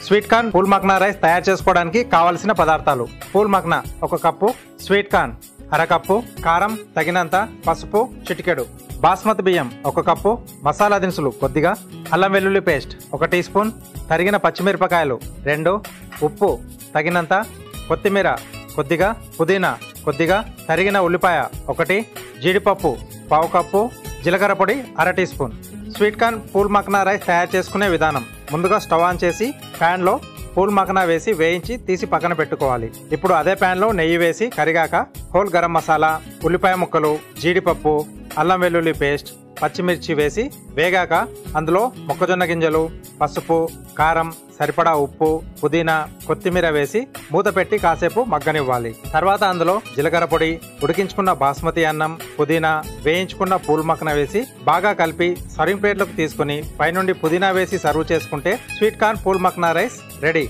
Sweet corn phool makhana rice తయారు చేసుకోవడానికి కావలసిన పదార్థాలు: pool makhana 1 cup, sweet corn అరకప్పు, కారం తగినంత, పసుపు చిటికెడు, బాస్మతి బియ్యం 1 కప్పు, మసాలా దినుసులు కొద్దిగా, అల్లం వెల్లుల్లి పేస్ట్ 1 టీ స్పూన్, తరిగిన పచ్చిమిరపకాయలు 2, ఉప్పు తగినంత, కొత్తిమీర కొద్దిగా, పుదీనా కొద్దిగా, తరిగిన ఉల్లిపాయ 1, జీడిపప్పు 1/2 కప్పు, జీలకర్ర పొడి 1/2 teaspoon. Sweet corn phool makhana rice తయారు చేసుకునే విధానం: ముందుగా స్టవ్ ఆన్ చేసి ప్యాన్ లో పూల్ మక్నా వేసి వేయించి తీసి పక్కన పెట్టుకోవాలి. ఇప్పుడు అదే ప్యాన్ లో నెయ్యి వేసి కరిగాక హోల్ గరం మసాలా, ఉల్లిపాయ ముక్కలు, జీడిపప్పు, అల్లం వెల్లుల్లి పేస్ట్, పచ్చిమిర్చి వేసి వేగాక అందులో మొక్కజొన్న గింజలు, పసుపు, కారం, సరిపడా ఉప్పు, పుదీనా, కొత్తిమీర వేసి మూత పెట్టి కాసేపు మగ్గనివ్వాలి. తర్వాత అందులో జీలకర్ర పొడి, ఉడికించుకున్న బాస్మతి అన్నం, పుదీనా, వేయించుకున్న పూల్ మక్నా వేసి బాగా కలిపి సర్వింగ్ ప్లేట్లోకి తీసుకుని పైనుండి పుదీనా వేసి సర్వ్ చేసుకుంటే sweet corn phool makhana rice ready.